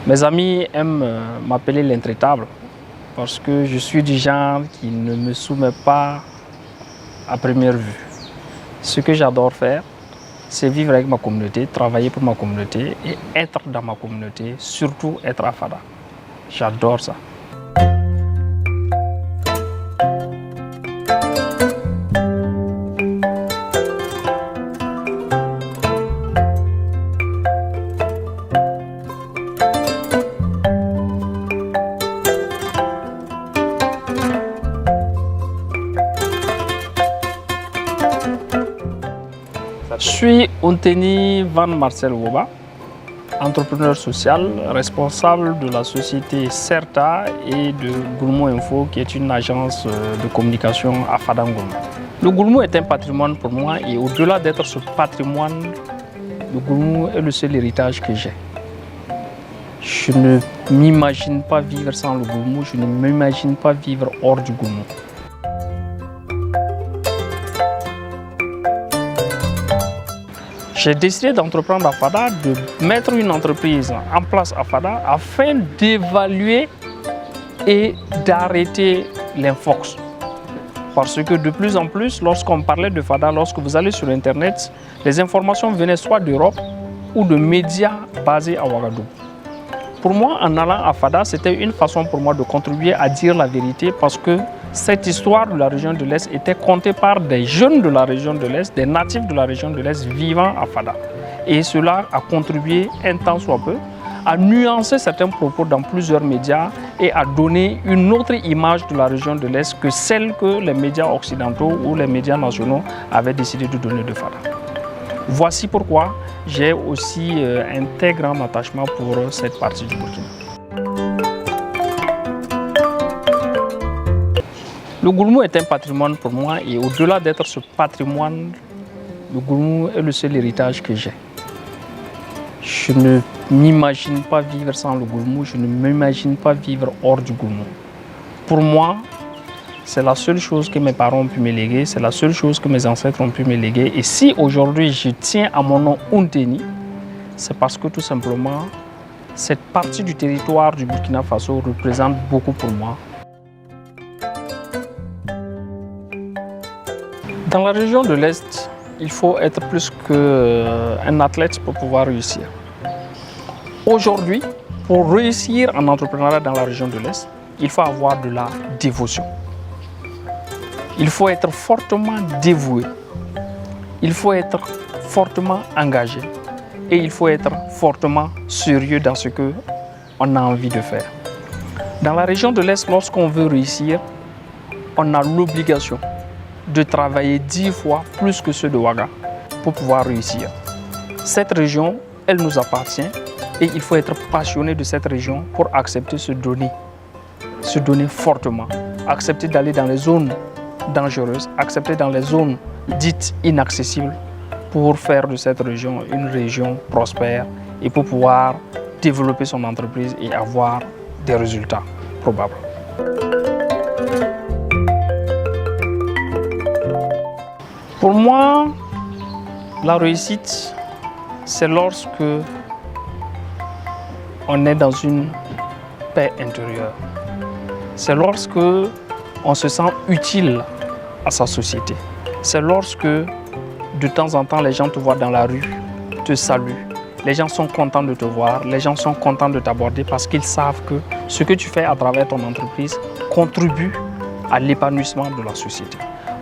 Mes amis aiment m'appeler l'intraitable parce que je suis du genre qui ne me soumet pas à première vue. Ce que j'adore faire, c'est vivre avec ma communauté, travailler pour ma communauté et être dans ma communauté, surtout être à Fada. J'adore ça. Je suis Onteni Van Marcel Woba, entrepreneur social, responsable de la société CERTA et de Gourmou Info, qui est une agence de communication à Fada Ngourmou. Le Gourmou est un patrimoine pour moi et au-delà d'être ce patrimoine, le Gourmou est le seul héritage que j'ai. Je ne m'imagine pas vivre sans le Gourmou, je ne m'imagine pas vivre hors du Gourmou. J'ai décidé d'entreprendre à Fada, de mettre une entreprise en place à Fada afin d'évaluer et d'arrêter l'infox. Parce que de plus en plus, lorsqu'on parlait de Fada, lorsque vous allez sur Internet, les informations venaient soit d'Europe ou de médias basés à Ouagadougou. Pour moi, en allant à Fada, c'était une façon pour moi de contribuer à dire la vérité parce que cette histoire de la région de l'Est était contée par des jeunes de la région de l'Est, des natifs de la région de l'Est vivant à Fada. Et cela a contribué un temps soit peu à nuancer certains propos dans plusieurs médias et à donner une autre image de la région de l'Est que celle que les médias occidentaux ou les médias nationaux avaient décidé de donner de Fada. Voici pourquoi j'ai aussi un très grand attachement pour cette partie du Burkina. Le Gourmou est un patrimoine pour moi et au-delà d'être ce patrimoine, le Gourmou est le seul héritage que j'ai. Je ne m'imagine pas vivre sans le Gourmou, je ne m'imagine pas vivre hors du Gourmou. Pour moi, c'est la seule chose que mes parents ont pu me léguer, c'est la seule chose que mes ancêtres ont pu me léguer. Et si aujourd'hui je tiens à mon nom Onteni, c'est parce que tout simplement, cette partie du territoire du Burkina Faso représente beaucoup pour moi. Dans la région de l'Est, il faut être plus qu'un athlète pour pouvoir réussir. Aujourd'hui, pour réussir en entrepreneuriat dans la région de l'Est, il faut avoir de la dévotion. Il faut être fortement dévoué. Il faut être fortement engagé. Et il faut être fortement sérieux dans ce qu'on a envie de faire. Dans la région de l'Est, lorsqu'on veut réussir, on a l'obligation de travailler 10 fois plus que ceux de Ouaga pour pouvoir réussir. Cette région, elle nous appartient et il faut être passionné de cette région pour accepter se donner fortement, accepter d'aller dans les zones dangereuses, accepter dans les zones dites inaccessibles pour faire de cette région une région prospère et pour pouvoir développer son entreprise et avoir des résultats probables. Pour moi, la réussite, c'est lorsque on est dans une paix intérieure. C'est lorsque on se sent utile à sa société. C'est lorsque, de temps en temps, les gens te voient dans la rue, te saluent. Les gens sont contents de te voir, les gens sont contents de t'aborder parce qu'ils savent que ce que tu fais à travers ton entreprise contribue à l'épanouissement de la société.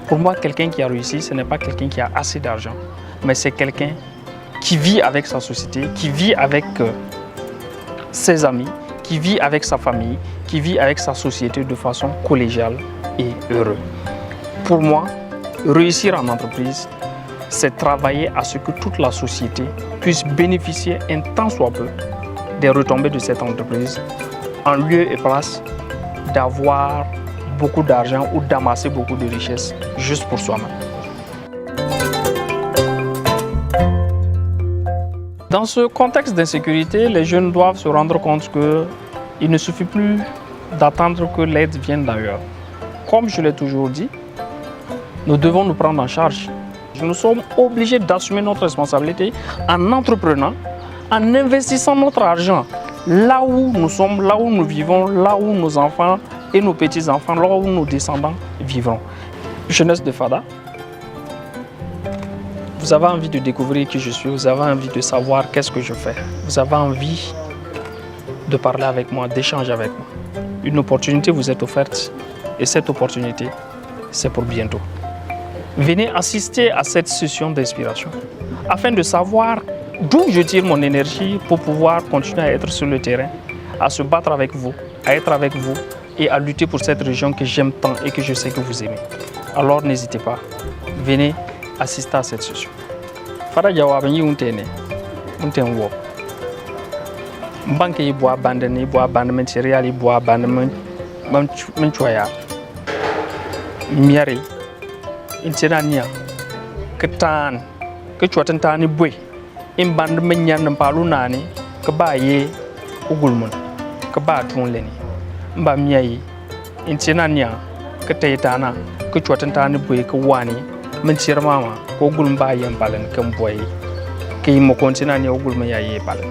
Pour moi, quelqu'un qui a réussi, ce n'est pas quelqu'un qui a assez d'argent, mais c'est quelqu'un qui vit avec sa société, qui vit avec ses amis, qui vit avec sa famille, qui vit avec sa société de façon collégiale et heureuse. Pour moi, réussir en entreprise, c'est travailler à ce que toute la société puisse bénéficier un tant soit peu des retombées de cette entreprise, en lieu et place d'avoir beaucoup d'argent ou d'amasser beaucoup de richesses juste pour soi-même. Dans ce contexte d'insécurité, les jeunes doivent se rendre compte qu'il ne suffit plus d'attendre que l'aide vienne d'ailleurs. Comme je l'ai toujours dit, nous devons nous prendre en charge. Nous sommes obligés d'assumer notre responsabilité en entreprenant, en investissant notre argent là où nous sommes, là où nous vivons, là où nos enfants et nos petits-enfants, là où nos descendants vivront. Jeunesse de Fada, vous avez envie de découvrir qui je suis, vous avez envie de savoir qu'est-ce que je fais, vous avez envie de parler avec moi, d'échanger avec moi. Une opportunité vous est offerte et cette opportunité, c'est pour bientôt. Venez assister à cette session d'inspiration afin de savoir d'où je tire mon énergie pour pouvoir continuer à être sur le terrain, à se battre avec vous, à être avec vous et à lutter pour cette région que j'aime tant et que je sais que vous aimez. Alors n'hésitez pas, venez assister à cette session. Fada Jawab yi untene unten wo. Banque yi bois bande ni bois bande men céréales yi bois bande men choya. Miari intinania ketan ke chwatan tani boy in bande men nyan palu nani ke ba ye ugulmun ke ba tun leni mba miai intinania ke taytana ke chwatan tani boy ke wani men cir mama ko gulum ba yem balen ke mboy ke mo kontinania ugulma ya ye balen